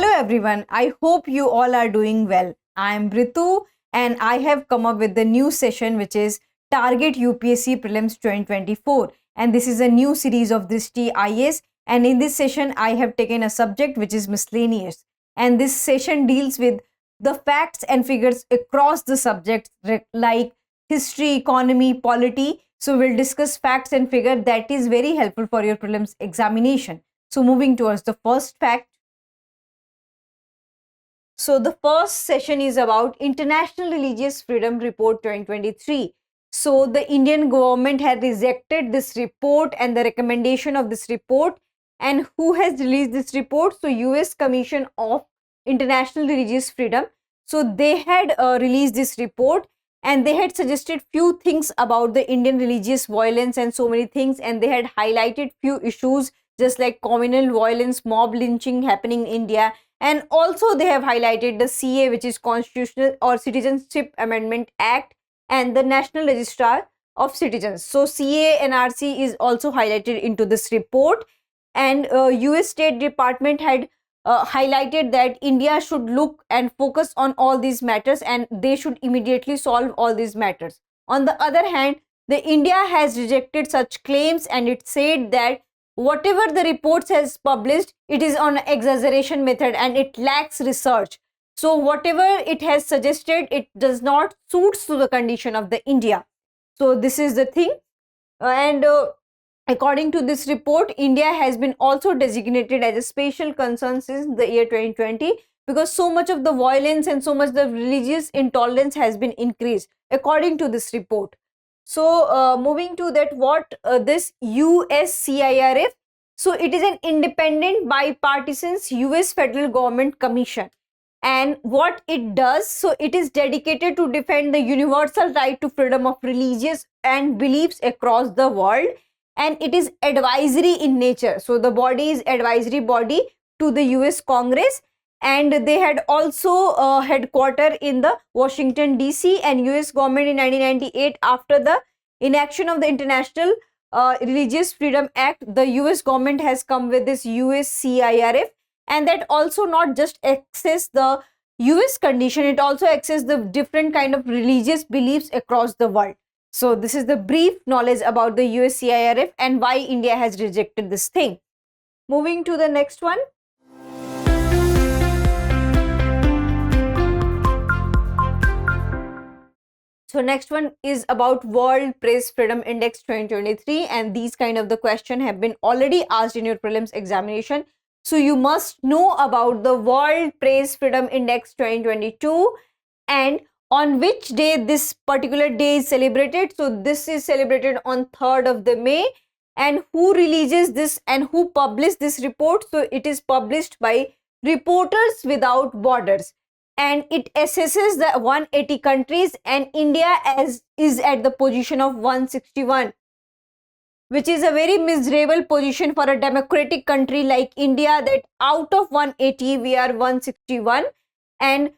Hello everyone, I hope you all are doing well. I am Ritu and I have come up with the new session which is Target UPSC Prelims 2024, and this is a new series of Drishti IAS, and in this session I have taken a subject which is miscellaneous, and this session deals with the facts and figures across the subjects like history, economy, polity. So we'll discuss facts and figure that is very helpful for your prelims examination. So moving towards the first fact. So the first session is about International Religious Freedom Report 2023. So the Indian government had rejected this report and the recommendation of this report. And who has released this report? So US Commission of International Religious Freedom. So they had released this report and they had suggested few things about the Indian religious violence and so many things, and they had highlighted few issues just like communal violence, mob lynching happening in India. And also they have highlighted the CA, which is Constitutional or Citizenship Amendment Act, and the National Registrar of Citizens. So CA and RC is also highlighted into this report. And US State Department had highlighted that India should look and focus on all these matters and they should immediately solve all these matters. On the other hand, the India has rejected such claims and it said that whatever the reports has published, it is on exaggeration method and it lacks research. So whatever it has suggested, it does not suits to the condition of the India. So this is the thing. And according to this report, India has been also designated as a special concern since the year 2020 because so much of the violence and so much the religious intolerance has been increased according to this report. So moving to that, what this USCIRF, so it is an independent bipartisan US federal government commission, and what it does, so it is dedicated to defend the universal right to freedom of religious and beliefs across the world, and it is advisory in nature. So the body is advisory body to the US Congress, and they had also headquarter in the Washington DC, and US government in 1998, after the inaction of the International Religious Freedom Act, the US government has come with this USCIRF, and that also not just access the US condition, it also access the different kind of religious beliefs across the world. So this is the brief knowledge about the USCIRF and why India has rejected this thing. Moving to the next one. So next one is about World Press Freedom Index 2023, and these kind of the question have been already asked in your prelims examination. So you must know about the World Press Freedom Index 2022 and on which day this particular day is celebrated. So this is celebrated on 3rd of the May, and who releases this and who published this report? So it is published by Reporters Without Borders, and it assesses the 180 countries, and India is at the position of 161, which is a very miserable position for a democratic country like India, that out of 180 we are 161. And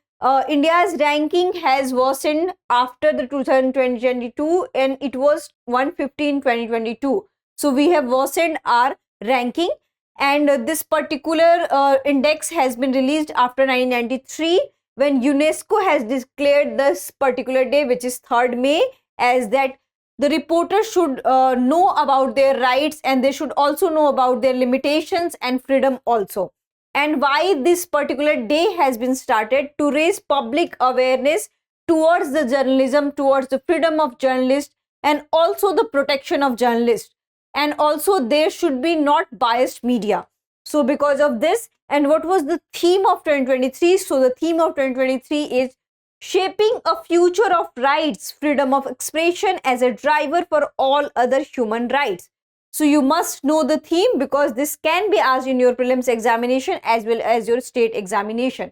India's ranking has worsened after the 2022 and it was 150 in 2022. So we have worsened our ranking, and this particular index has been released after 1993 when UNESCO has declared this particular day, which is 3rd May, as that the reporters should know about their rights and they should also know about their limitations and freedom also. And why this particular day has been started? To raise public awareness towards the journalism, towards the freedom of journalists, and also the protection of journalists. And also there should be not biased media. So because of this, and what was the theme of 2023? So the theme of 2023 is shaping a future of rights, freedom of expression as a driver for all other human rights. So you must know the theme because this can be asked in your prelims examination as well as your state examination.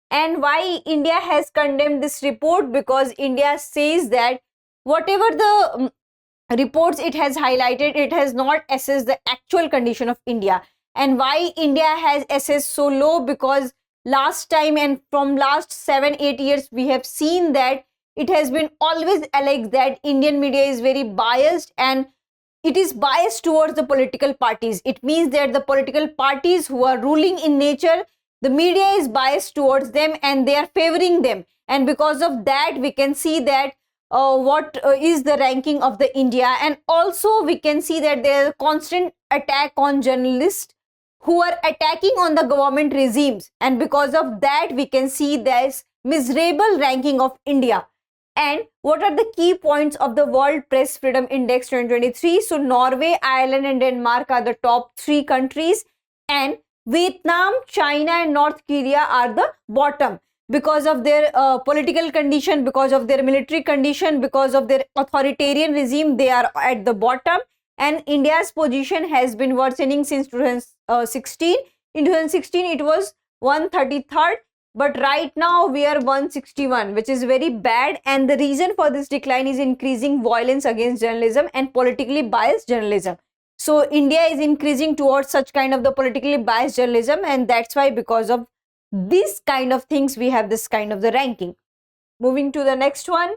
And why India has condemned this report? Because India says that whatever the reports it has highlighted, it has not assessed the actual condition of India. And why India has assessed so low? Because last time and from last 7-8 years we have seen that it has been always alleged that Indian media is very biased, and it is biased towards the political parties. It means that the political parties who are ruling in nature, the media is biased towards them and they are favoring them, and because of that we can see that what is the ranking of the India. And also we can see that there is a constant attack on journalists who are attacking on the government regimes, and because of that we can see this miserable ranking of India. And what are the key points of the World Press Freedom Index 2023? So Norway, Ireland and Denmark are the top 3 countries, and Vietnam, China and North Korea are the bottom because of their political condition, because of their military condition, because of their authoritarian regime. They are at the bottom, and India's position has been worsening since 2016. In 2016 it was 133rd, but right now we are 161, which is very bad. And the reason for this decline is increasing violence against journalism and politically biased journalism. So India is increasing towards such kind of the politically biased journalism, and that's why because of this kind of things we have this kind of the ranking. Moving to the next one.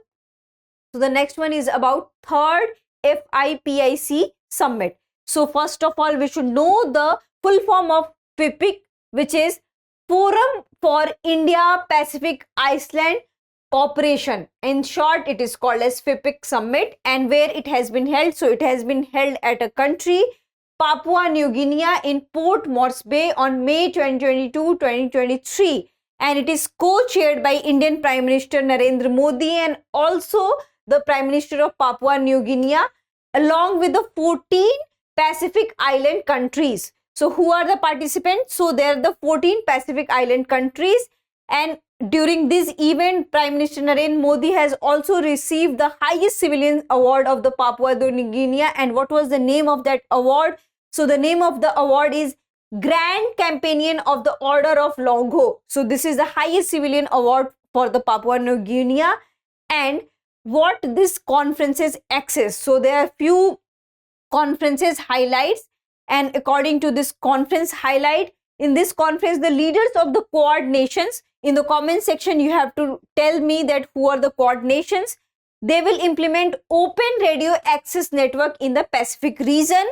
So the next one is about third FIPIC Summit. So first of all we should know the full form of FIPIC, which is Forum for India Pacific Iceland Cooperation. In short it is called as FIPIC Summit. And where it has been held? So it has been held at a country, Papua New Guinea, in Port Moresby on May 2022-2023, and it is co-chaired by Indian Prime Minister Narendra Modi and also the Prime Minister of Papua New Guinea, along with the 14 Pacific Island countries. So who are the participants? So there are the 14 Pacific Island countries, and during this event Prime Minister Narendra Modi has also received the highest civilian award of the Papua New Guinea. And what was the name of that award? So the name of the award is Grand Companion of the Order of Longo. So this is the highest civilian award for the Papua New Guinea. And what this conferences access? So there are few conferences highlights, and according to this conference highlight, in this conference the leaders of the Quad nations, in the comment section you have to tell me that who are the Quad nations. They will implement open radio access network in the Pacific region,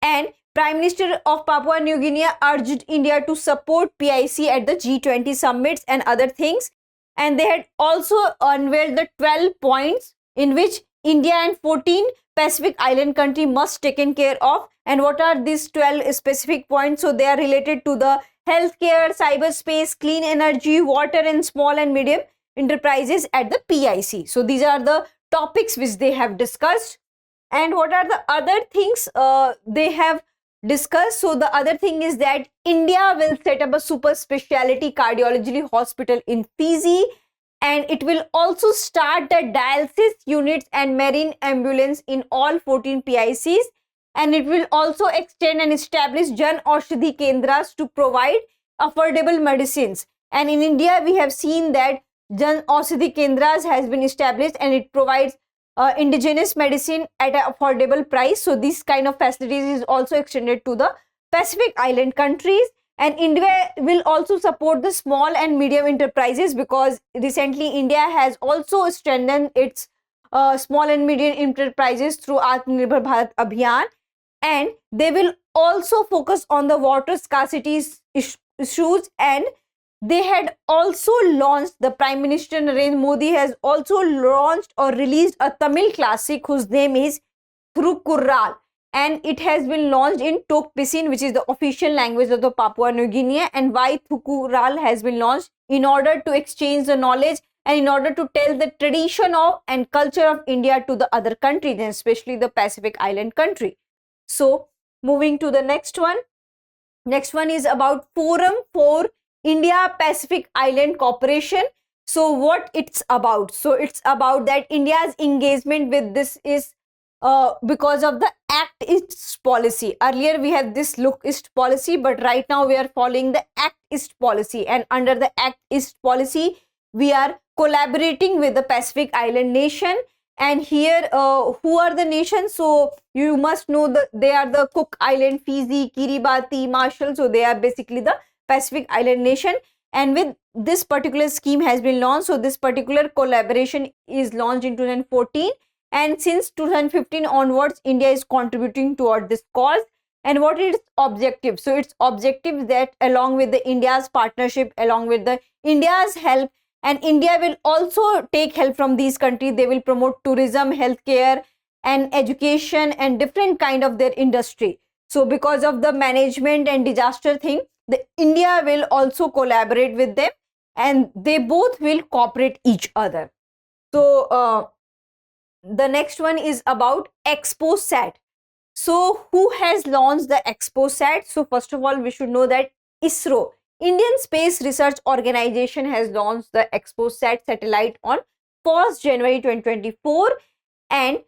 and Prime Minister of Papua New Guinea urged India to support PIC at the G20 summits and other things. And they had also unveiled the 12 points in which India and 14 Pacific Island country must taken care of. And what are these 12 specific points? So they are related to the healthcare, cyberspace, clean energy, water and small and medium enterprises at the PIC. So these are the topics which they have discussed. And what are the other things they have discussed? So the other thing is that India will set up a super specialty cardiology hospital in Fiji, and it will also start the dialysis units and marine ambulance in all 14 PICs, and it will also extend and establish Jan Aushadhi Kendras to provide affordable medicines. And in India we have seen that Jan Aushadhi Kendras has been established and it provides indigenous medicine at an affordable price. So this kind of facilities is also extended to the Pacific Island countries. And India will also support the small and medium enterprises, because recently India has also strengthened its small and medium enterprises through Atmanirbhar Bharat Abhiyan. And they will also focus on the water scarcity issues. And they had also launched, the Prime Minister Narendra Modi has also launched or released a Tamil classic whose name is Thirukkural, and it has been launched in Tok Pisin, which is the official language of the Papua New Guinea. And why Thirukkural has been launched? In order to exchange the knowledge and in order to tell the tradition of and culture of India to the other countries, and especially the Pacific Island country. So moving to the next one. Next one is about Forum for India Pacific Island Cooperation. So what it's about? So it's about that India's engagement with this is because of the Act East policy. Earlier we had this Look East policy, but right now we are following the Act East policy, and under the Act East policy we are collaborating with the Pacific Island nation. And here who are the nations? So you must know that they are the Cook Island, Fiji, Kiribati, Marshall. So they are basically the Pacific Island nation, and with this particular scheme has been launched. So this particular collaboration is launched in 2014, and since 2015 onwards India is contributing toward this cause. And what is its objective? So its objective that along with the India's partnership, along with the India's help, and India will also take help from these countries. They will promote tourism, healthcare, and education, and different kind of their industry. So because of the management and disaster thing, the India will also collaborate with them, and they both will cooperate each other. So the next one is about XPOSAT. So who has launched the XPOSAT? So first of all, we should know that ISRO, Indian Space Research Organization, has launched the XPOSAT satellite on 1st January 2024. And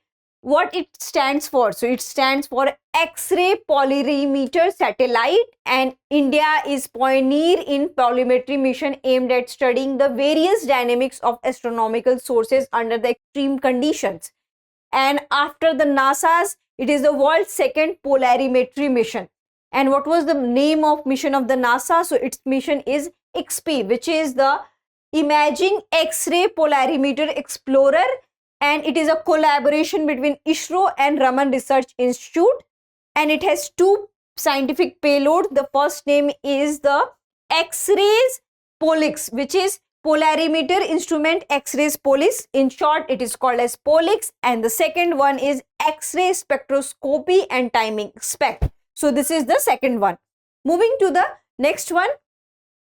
what it stands for? So it stands for X-ray polarimeter satellite, and India is pioneer in polarimetry mission aimed at studying the various dynamics of astronomical sources under the extreme conditions. And after the NASA's, it is the world's second polarimetry mission. And what was the name of mission of the NASA? So its mission is XP, which is the Imaging X-ray Polarimeter Explorer, and it is a collaboration between ISRO and Raman Research Institute, and it has two scientific payloads. The first name is the X-rays Polix, which is Polarimeter Instrument X-rays Polis. In short, it is called as Polix. And the second one is X-ray Spectroscopy and Timing SPECT. So this is the second one. Moving to the next one.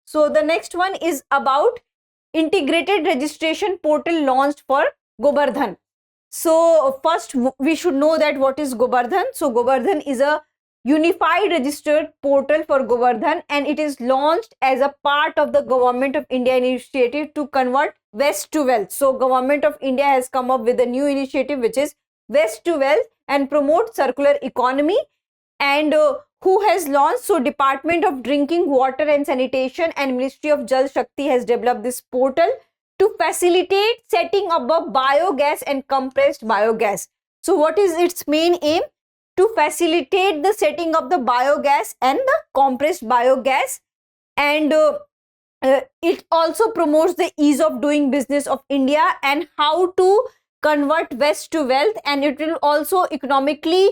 So the next one is about integrated registration portal launched for Gobardhan. So first we should know that what is Gobardhan. So Gobardhan is a unified registered portal for Gobardhan, and it is launched as a part of the Government of India initiative to convert waste to wealth. So Government of India has come up with a new initiative which is waste to wealth and promote circular economy. And who has launched? So Department of Drinking Water and Sanitation and Ministry of Jal Shakti has developed this portal to facilitate setting up a biogas and compressed biogas. So what is its main aim? To facilitate the setting of the biogas and the compressed biogas, and it also promotes the ease of doing business of India and how to convert waste to wealth, and it will also economically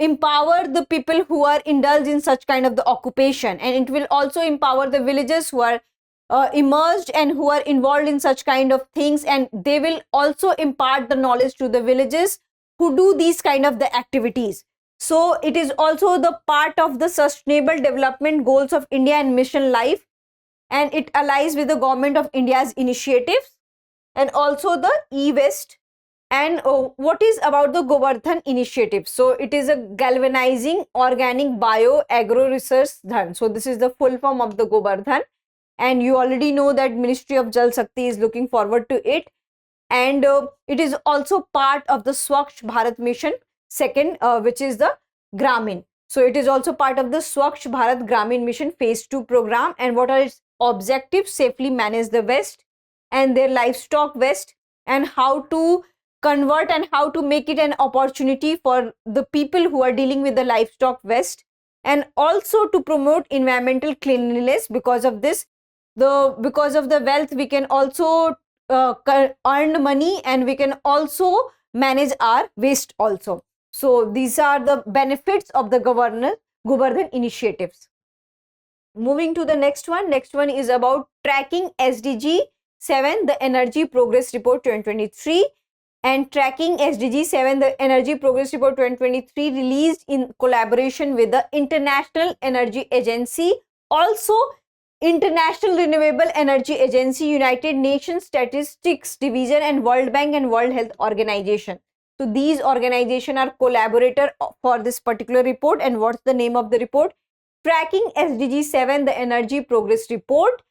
empower the people who are indulged in such kind of the occupation, and it will also empower the villagers who are immersed and who are involved in such kind of things, and they will also impart the knowledge to the villages who do these kind of the activities. So it is also the part of the sustainable development goals of India and mission life, and it allies with the Government of India's initiatives, and also the e-waste. And what is about the Gobardhan initiative? So it is a galvanizing organic bio agro research dhan. So this is the full form of the Gobardhan, and you already know that Ministry of Jal Shakti is looking forward to it. And it is also part of the Swachh Bharat mission second, which is the Gramin. So it is also part of the Swachh Bharat Gramin mission phase 2 program. And what are its objectives? Safely manage the waste and their livestock waste, and how to convert and how to make it an opportunity for the people who are dealing with the livestock waste, and also to promote environmental cleanliness. Because of this, because of the wealth, we can also earn money, and we can also manage our waste also. So these are the benefits of the Gobardhan initiatives. Moving to the next one. Next one is about tracking SDG 7, the Energy Progress Report 2023. And tracking SDG 7, the Energy Progress Report 2023, released in collaboration with the International Energy Agency, also International Renewable Energy Agency, United Nations Statistics Division, and World Bank and World Health Organization. So these organizations are collaborator for this particular report. And what's the name of the report? Tracking SDG 7, the Energy Progress Report.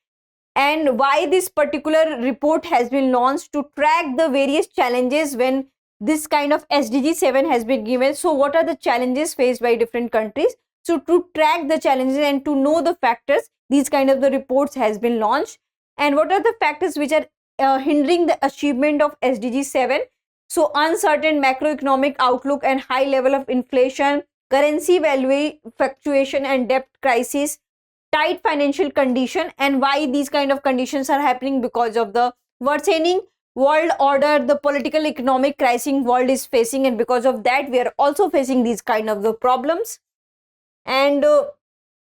And why this particular report has been launched? To track the various challenges when this kind of SDG 7 has been given. So what are the challenges faced by different countries? So to track the challenges and to know the factors, these kind of the reports has been launched. And what are the factors which are hindering the achievement of SDG 7? So uncertain macroeconomic outlook and high level of inflation, currency value fluctuation and debt crisis, tight financial condition. And why these kind of conditions are happening? Because of the worsening world order, the political economic crisis world is facing, and because of that we are also facing these kind of the problems. And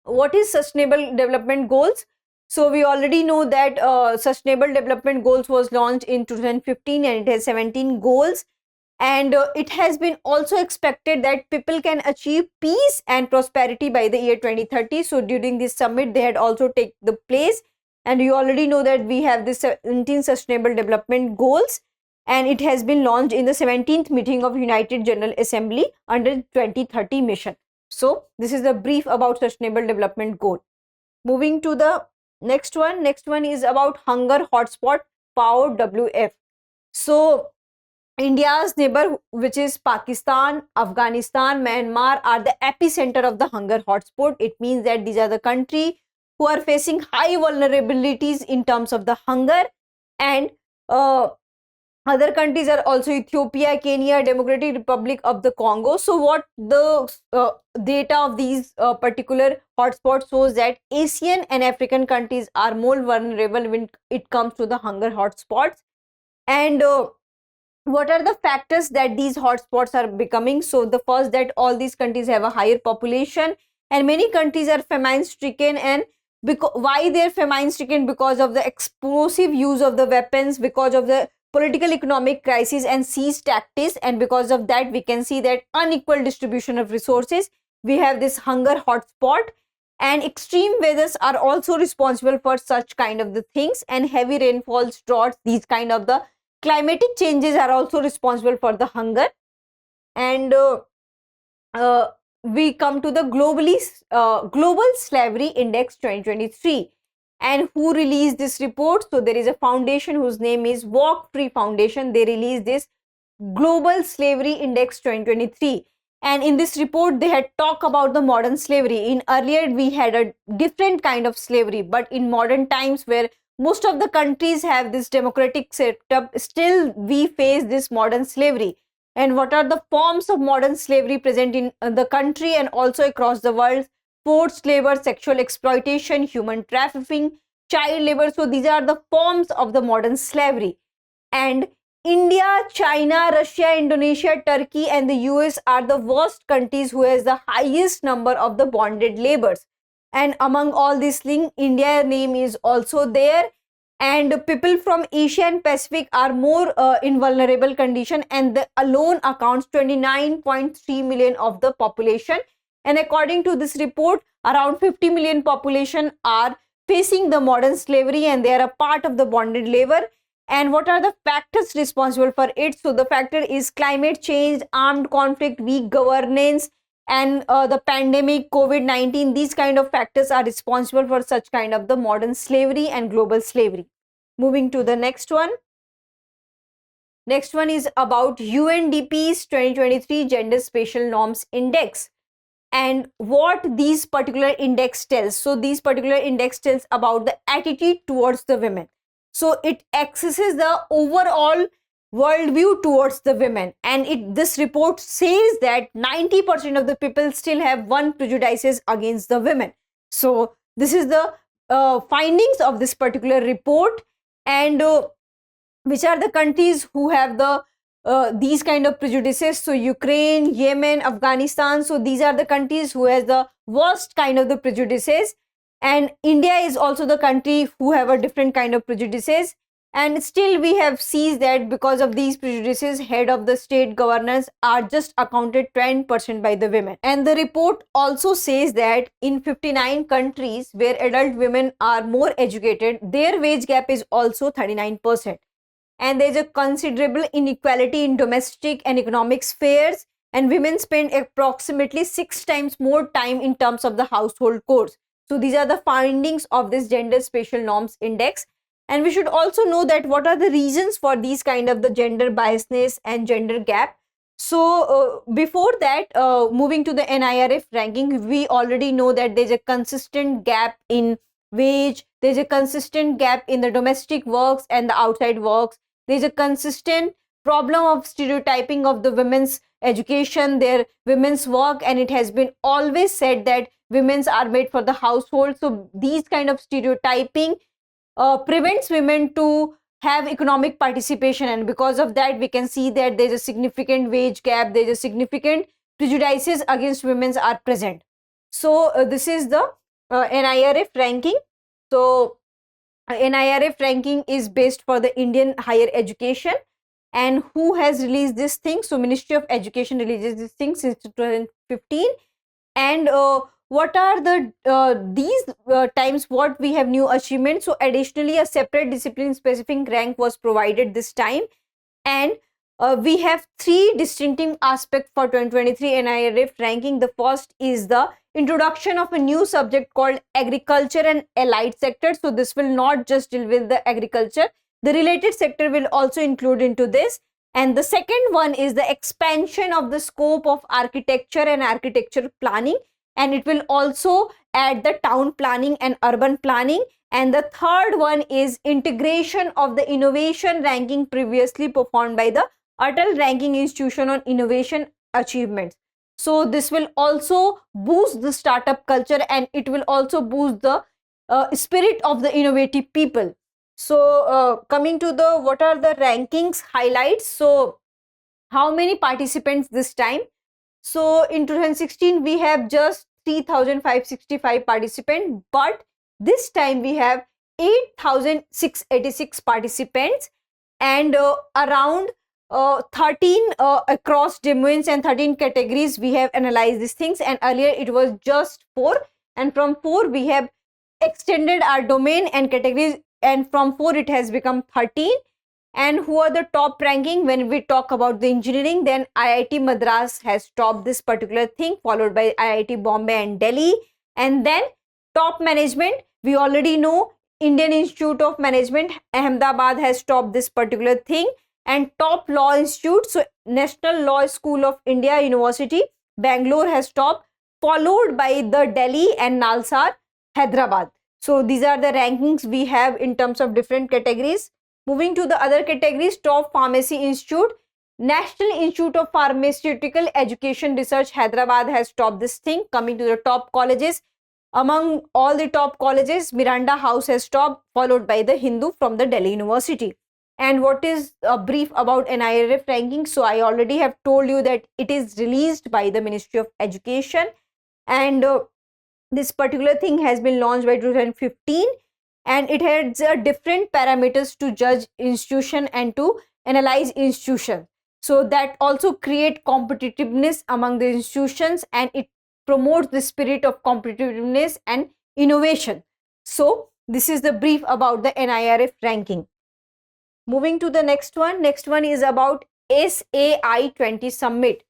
what is sustainable development goals? So we already know that sustainable development goals was launched in 2015 and it has 17 goals. And it has been also expected that people can achieve peace and prosperity by the year 2030. So during this summit, they had also taken the place. And you already know that we have this 17 sustainable development goals. And it has been launched in the 17th meeting of United General Assembly under 2030 mission. So this is the brief about sustainable development goal. Moving to the next one. Next one is about hunger hotspot, FAO-WFP. So India's neighbor, which is Pakistan, Afghanistan, Myanmar, are the epicenter of the hunger hotspot. It means that these are the countries who are facing high vulnerabilities in terms of the hunger. And other countries are also Ethiopia, Kenya, Democratic Republic of the Congo. So what the data of these particular hotspots shows that Asian and African countries are more vulnerable when it comes to the hunger hotspots. And what are the factors that these hotspots are becoming? So the first, that all these countries have a higher population and many countries are famine stricken. And why they're famine stricken? Because of the explosive use of the weapons, because of the political economic crisis and siege tactics, and because of that we can see that unequal distribution of resources. We have this hunger hotspot, and extreme weathers are also responsible for such kind of the things, and heavy rainfalls, droughts, these kind of the climatic changes are also responsible for the hunger. And we come to the global slavery index 2023. And who released this report? So there is a foundation whose name is Walk Free Foundation. They released this global slavery index 2023. And in this report they had talked about the modern slavery. In earlier we had a different kind of slavery, but in modern times where most of the countries have this democratic setup, still we face this modern slavery. And what are the forms of modern slavery present in the country and also across the world? Forced labor, sexual exploitation, human trafficking, child labor. So these are the forms of the modern slavery. And India, China, Russia, Indonesia, Turkey and the US are the worst countries who has the highest number of the bonded laborers. And among all these things, India name is also there. And people from Asia and Pacific are more in vulnerable condition, and the alone accounts 29.3 million of the population. And according to this report, around 50 million population are facing the modern slavery and they are a part of the bonded labor. And what are the factors responsible for it? So the factor is climate change, armed conflict, weak governance, and the pandemic, COVID-19. These kind of factors are responsible for such kind of the modern slavery and global slavery. Moving to the next one. Next one is about UNDP's 2023 Gender Spatial Norms Index. And what these particular index tells. So these particular index tells about the attitude towards the women. So it accesses the overall worldview towards the women, and this report says that 90% of the people still have one prejudices against the women. So this is the findings of this particular report. And which are the countries who have the these kind of prejudices? So Ukraine, Yemen, Afghanistan. So these are the countries who has the worst kind of the prejudices. And India is also the country who have a different kind of prejudices. And still we have seen that because of these prejudices, head of the state governors are just accounted 10% by the women. And the report also says that in 59 countries where adult women are more educated, their wage gap is also 39%. And there is a considerable inequality in domestic and economic spheres, and women spend approximately 6 times more time in terms of the household chores. So these are the findings of this Gender Spatial Norms Index. And we should also know that what are the reasons for these kind of the gender biasness and gender gap. So before that, moving to the NIRF ranking, we already know that there's a consistent gap in wage, there's a consistent gap in the domestic works and the outside works. There's a consistent problem of stereotyping of the women's education, their women's work, and it has been always said that women's are made for the household. So these kind of stereotyping prevents women to have economic participation, and because of that we can see that there's a significant wage gap, there's a significant prejudices against women are present. So this is the NIRF ranking. So NIRF ranking is based for the Indian higher education. And who has released this thing? So Ministry of Education releases this thing since 2015. And what are the these times what we have new achievements? So additionally, a separate discipline specific rank was provided this time. And we have three distinctive aspects for 2023 NIRF ranking. The first is the introduction of a new subject called agriculture and allied sector. So this will not just deal with the agriculture, the related sector will also include into this. And the second one is the expansion of the scope of architecture and architecture planning, and it will also add the town planning and urban planning. And the third one is integration of the innovation ranking previously performed by the Atal Ranking Institution on Innovation Achievements. So this will also boost the startup culture, and it will also boost the spirit of the innovative people. So coming to the what are the rankings highlights. So how many participants this time? So in 2016 we have just 3,565 participants, but this time we have 8,686 participants, and around 13 across domains and 13 categories we have analyzed these things. And earlier it was just 4, and from 4 we have extended our domain and categories, and from 4 it has become 13. And who are the top ranking? When we talk about the engineering, then IIT Madras has topped this particular thing, followed by IIT Bombay and Delhi. And then top management, we already know Indian Institute of Management Ahmedabad has topped this particular thing. And top law institute, so National Law School of India University Bangalore has topped, followed by the Delhi and Nalsar Hyderabad. So these are the rankings we have in terms of different categories. Moving to the other categories, top pharmacy institute, National Institute of Pharmaceutical Education Research Hyderabad has topped this thing. Coming to the top colleges, among all the top colleges, Miranda House has topped, followed by the Hindu from the Delhi University. And what is a brief about NIRF ranking? So I already have told you that it is released by the Ministry of Education, and this particular thing has been launched by 2015, and it has different parameters to judge institution and to analyze institution. So that also create competitiveness among the institutions, and it promotes the spirit of competitiveness and innovation. So this is the brief about the NIRF ranking. Moving to the next one is about SAI20 Summit.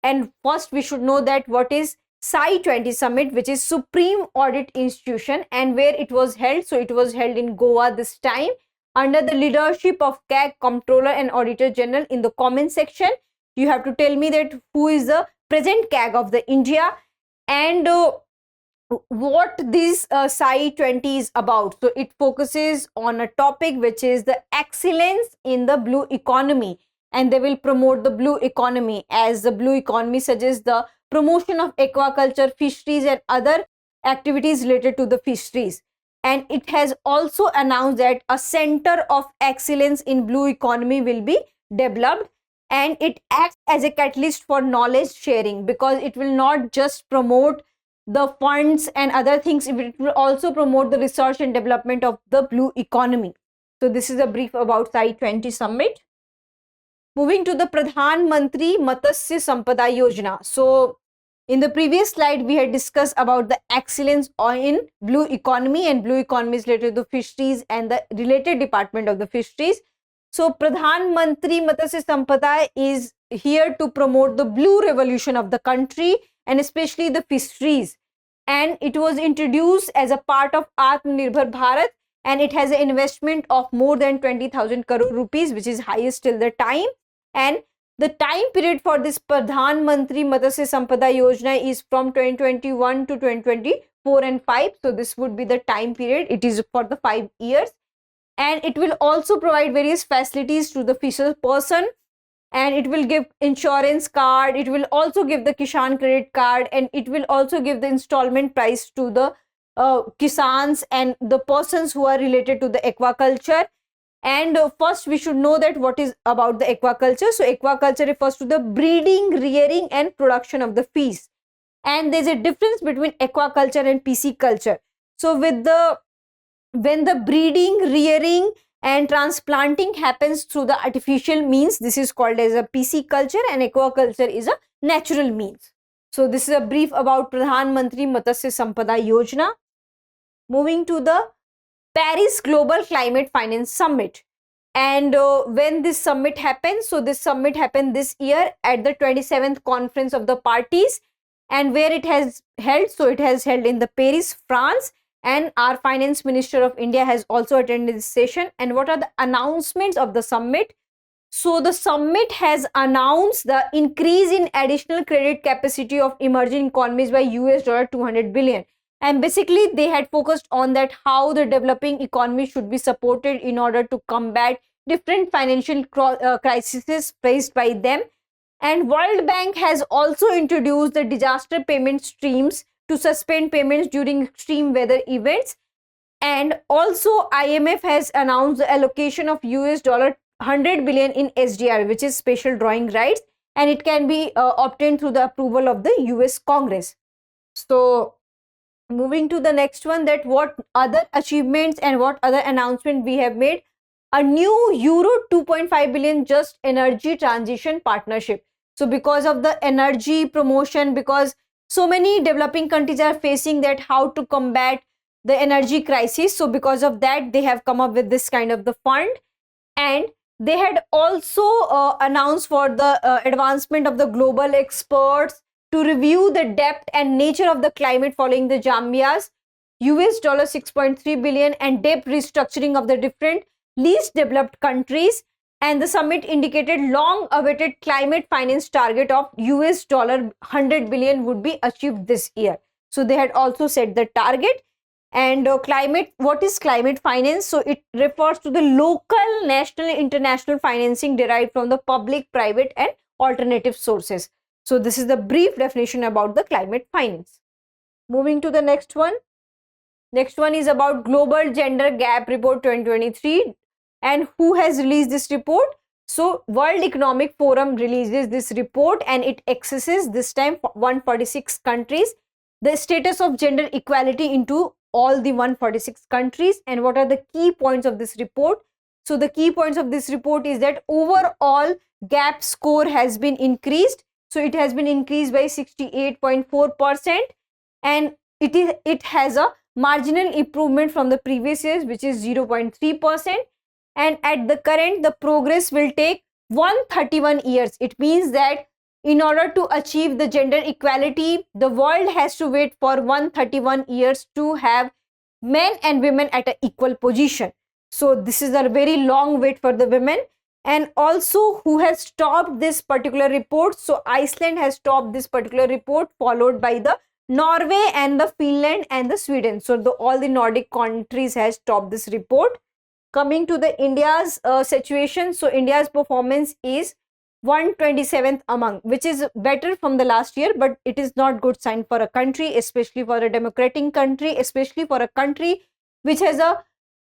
And first we should know that what is SAI20 Summit, which is Supreme Audit Institution, and where it was held. So it was held in Goa this time under the leadership of CAG Comptroller and Auditor General. In the comment section, you have to tell me that who is the present CAG of the India, and what this SAI20 is about. So it focuses on a topic which is the excellence in the blue economy, and they will promote the blue economy, as the blue economy suggests the promotion of aquaculture, fisheries and other activities related to the fisheries. And it has also announced that a center of excellence in blue economy will be developed, and it acts as a catalyst for knowledge sharing, because it will not just promote the funds and other things, it will also promote the research and development of the blue economy. So this is a brief about SAI20 Summit. Moving to the Pradhan Mantri Matsya Sampada Yojana. So in the previous slide, we had discussed about the excellence in blue economy, and blue economy is related to fisheries and the related department of the fisheries. So Pradhan Mantri Matsya Sampada is here to promote the blue revolution of the country, and especially the fisheries. And it was introduced as a part of Atmanirbhar Bharat, and it has an investment of more than 20,000 crore rupees, which is highest till the time. And the time period for this Pradhan Mantri Matsya Sampada Yojana is from 2021 to 2024 and 5. So this would be the time period. It is for the 5 years. And it will also provide various facilities to the fisher person, and it will give insurance card, it will also give the Kishan credit card, and it will also give the installment price to the Kisans and the persons who are related to the aquaculture. And first we should know that what is about the aquaculture. So aquaculture refers to the breeding, rearing and production of the fish. And there's a difference between aquaculture and pisciculture. So when the breeding, rearing and transplanting happens through the artificial means, this is called as a pisciculture, and aquaculture is a natural means. So this is a brief about Pradhan Mantri Matsya Sampada Yojana. Moving to the Paris Global Climate Finance Summit. And when this summit happens, so this summit happened this year at the 27th conference of the parties, and where it has held, so it has held in the Paris, France, and our finance minister of India has also attended this session. And what are the announcements of the summit? So the summit has announced the increase in additional credit capacity of emerging economies by $200 billion. And basically they had focused on that how the developing economy should be supported in order to combat different financial crises faced by them. And World Bank has also introduced the disaster payment streams to suspend payments during extreme weather events. And also IMF has announced the allocation of $100 billion in SDR, which is special drawing rights, and it can be obtained through the approval of the US Congress. So moving to the next one, that what other achievements and what other announcement we have made. A new euro 2.5 billion just energy transition partnership. So because of the energy promotion, because so many developing countries are facing that how to combat the energy crisis, so because of that they have come up with this kind of the fund. And they had also announced for the advancement of the global experts to review the depth and nature of the climate following the Jambia's $6.3 billion and debt restructuring of the different least developed countries. And the summit indicated long-awaited climate finance target of $100 billion would be achieved this year. So they had also set the target. And what is climate finance? So it refers to the local, national, international financing derived from the public, private and alternative sources. So this is the brief definition about the climate finance. Moving to the next one. Next one is about Global Gender Gap Report 2023. And who has released this report? So World Economic Forum releases this report, and it accesses this time 146 countries, the status of gender equality into all the 146 countries. And what are the key points of this report? So the key points of this report is that overall gap score has been increased. So it has been increased by 68.4%, and it has a marginal improvement from the previous years, which is 0.3%. And at the current, the progress will take 131 years. It means that in order to achieve the gender equality, the world has to wait for 131 years to have men and women at an equal position. So this is a very long wait for the women. And also, who has stopped this particular report? So Iceland has stopped this particular report, followed by the Norway and the Finland and the Sweden. So all the Nordic countries has stopped this report. Coming to the India's situation, so India's performance is 127th among, which is better from the last year, but it is not good sign for a country, especially for a democratic country, especially for a country which has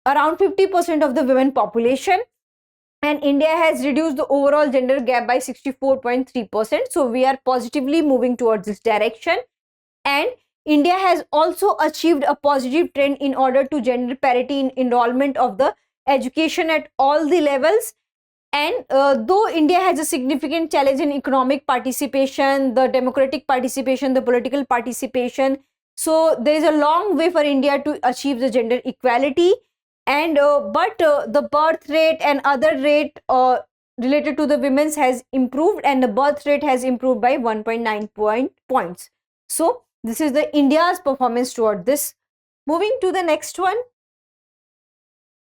around 50% of the women population. And India has reduced the overall gender gap by 64.3%. So we are positively moving towards this direction. And India has also achieved a positive trend in order to gender parity in enrollment of the education at all the levels. And though India has a significant challenge in economic participation, the democratic participation, the political participation, so there is a long way for India to achieve the gender equality. And but the birth rate and other rate related to the women's has improved, and the birth rate has improved by 1.9 points. So this is the India's performance toward this. Moving to the next one.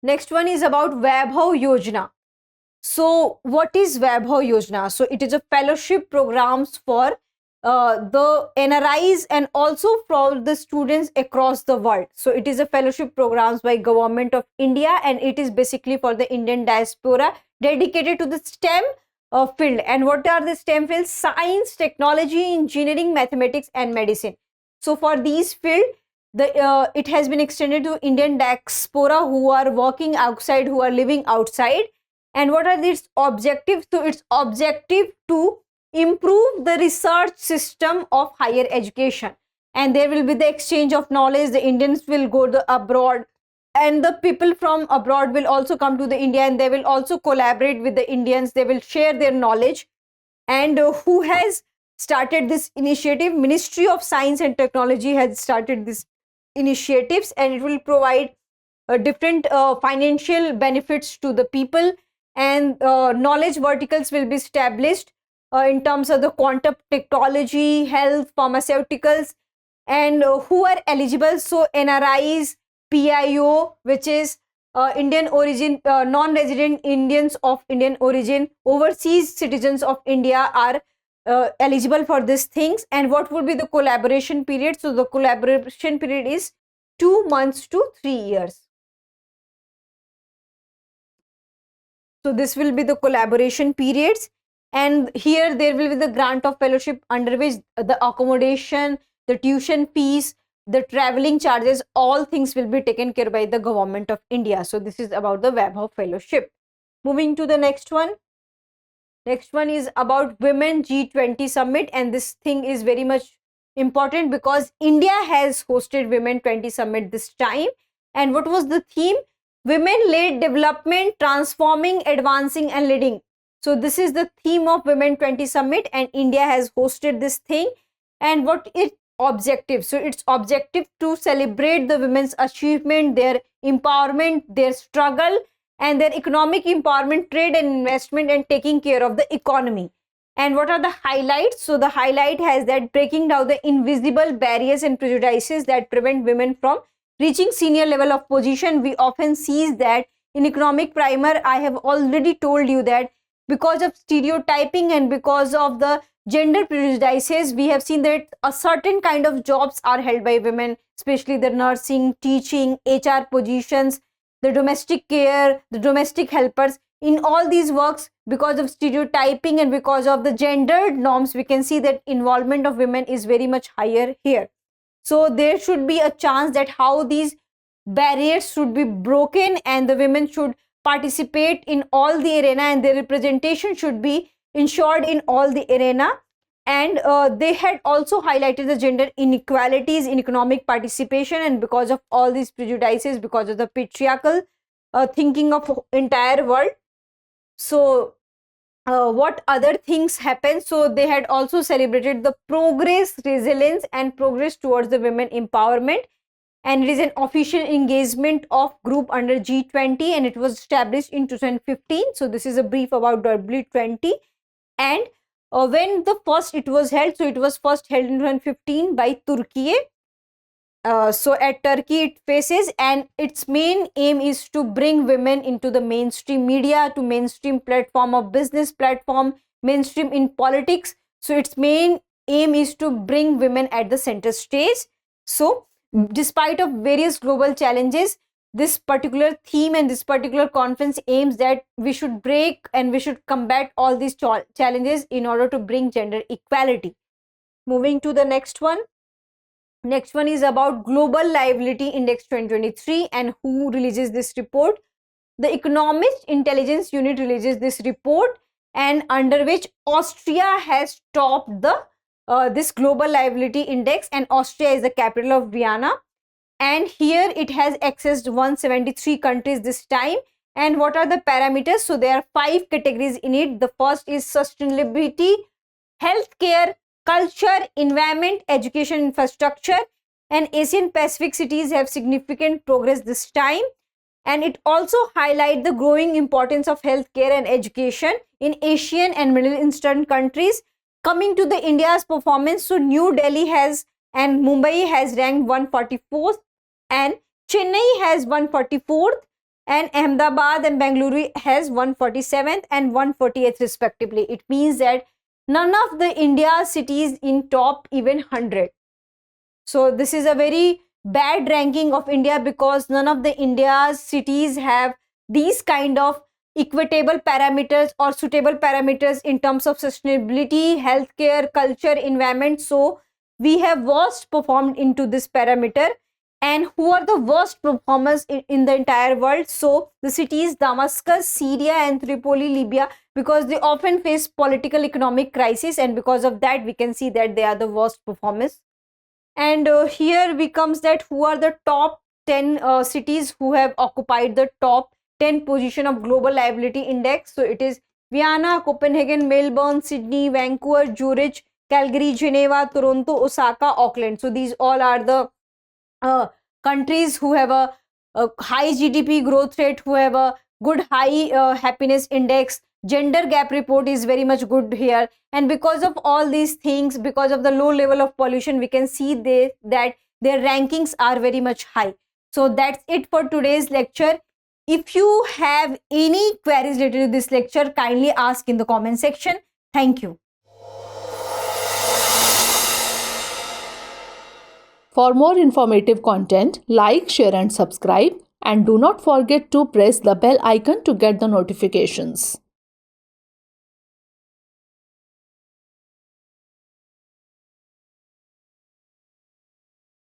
Next one is about Vaibhav Yojana. So what is Vaibhav Yojana? So it is a fellowship programs for the NRIs and also for the students across the world. So it is a fellowship programs by Government of India, and it is basically for the Indian diaspora dedicated to the STEM field. And what are the STEM fields? Science, technology, engineering, mathematics and medicine. So for these fields, it has been extended to Indian diaspora who are working outside, who are living outside. And what are its objectives? So its objective to improve the research system of higher education, and there will be the exchange of knowledge. The Indians will go abroad, and the people from abroad will also come to the India, and they will also collaborate with the Indians. They will share their knowledge. And who has started this initiative? Ministry of Science and Technology has started this initiatives, and it will provide different financial benefits to the people, and knowledge verticals will be established in terms of the quantum technology, health, pharmaceuticals, and who are eligible. So NRIs, PIO, which is Indian origin, non-resident Indians of Indian origin, overseas citizens of India are eligible for these things. And what would be the collaboration period? So the collaboration period is 2 months to 3 years. So this will be the collaboration periods, and here there will be the grant of fellowship, under which the accommodation, the tuition fees, the traveling charges, all things will be taken care by the government of India. So this is about the Vaibhav Fellowship. Moving to the next one. Next one is about Women G20 Summit, and this thing is very much important because India has hosted Women 20 Summit this time. And what was the theme? Women-led development, transforming, advancing and leading. So this is the theme of Women 20 Summit, and India has hosted this thing. And what its objective? So its objective to celebrate the women's achievement, their empowerment, their struggle, and their economic empowerment, trade and investment, and taking care of the economy. And what are the highlights? So the highlight has that breaking down the invisible barriers and prejudices that prevent women from reaching senior level of position. We often see that in economic primer, I have already told you that because of stereotyping and because of the gender prejudices, we have seen that a certain kind of jobs are held by women, especially the nursing, teaching, HR positions, the domestic care, the domestic helpers. In all these works, because of stereotyping and because of the gendered norms, we can see that involvement of women is very much higher here. So there should be a chance that how these barriers should be broken, and the women should participate in all the arena, and their representation should be ensured in all the arena. And they had also highlighted the gender inequalities in economic participation, and because of all these prejudices, because of the patriarchal thinking of entire world. So what other things happen? So they had also celebrated the progress, resilience and progress towards the women empowerment, and it is an official engagement of group under G20, and it was established in 2015. So this is a brief about W20. And when the first it was held, so it was first held in 2015 by Turkey. So at Turkey it faces, and its main aim is to bring women into the mainstream media, to mainstream platform of business platform, mainstream in politics. So its main aim is to bring women at the center stage. So despite of various global challenges, this particular theme and this particular conference aims that we should break and we should combat all these challenges in order to bring gender equality. Moving to the next one. Next one is about Global Liveability Index 2023, and who releases this report? The Economist Intelligence Unit releases this report, and under which Austria has topped the this Global Liveability Index, and Austria is the capital of Vienna. And here it has accessed 173 countries this time. And what are the parameters? So there are 5 categories in it. The first is sustainability, healthcare, culture, environment, education, infrastructure. And Asian Pacific cities have significant progress this time. And it also highlights the growing importance of healthcare and education in Asian and Middle Eastern countries. Coming to the India's performance, so New Delhi has and Mumbai has ranked 144th, and Chennai has 144th, and Ahmedabad and Bengaluru has 147th and 148th respectively. It means that none of the India cities in top even 100. So this is a very bad ranking of India, because none of the India's cities have these kind of equitable parameters or suitable parameters in terms of sustainability, healthcare, culture, environment. So we have worst performed into this parameter. And who are the worst performers in the entire world? So the cities Damascus, Syria, and Tripoli, Libya, because they often face political economic crisis, and because of that we can see that they are the worst performers. And here becomes that who are the top 10 cities who have occupied the top 10 position of global liability index. So it is Vienna, Copenhagen, Melbourne, Sydney, Vancouver, Zurich, Calgary, Geneva, Toronto, Osaka, Auckland. So these all are the countries who have a high GDP growth rate, who have a good high happiness index. Gender gap report is very much good here, and because of all these things, because of the low level of pollution, we can see that their rankings are very much high. So that's it for today's lecture. If you have any queries related to this lecture, kindly ask in the comment section. Thank you. For more informative content, like, share and subscribe, and do not forget to press the bell icon to get the notifications.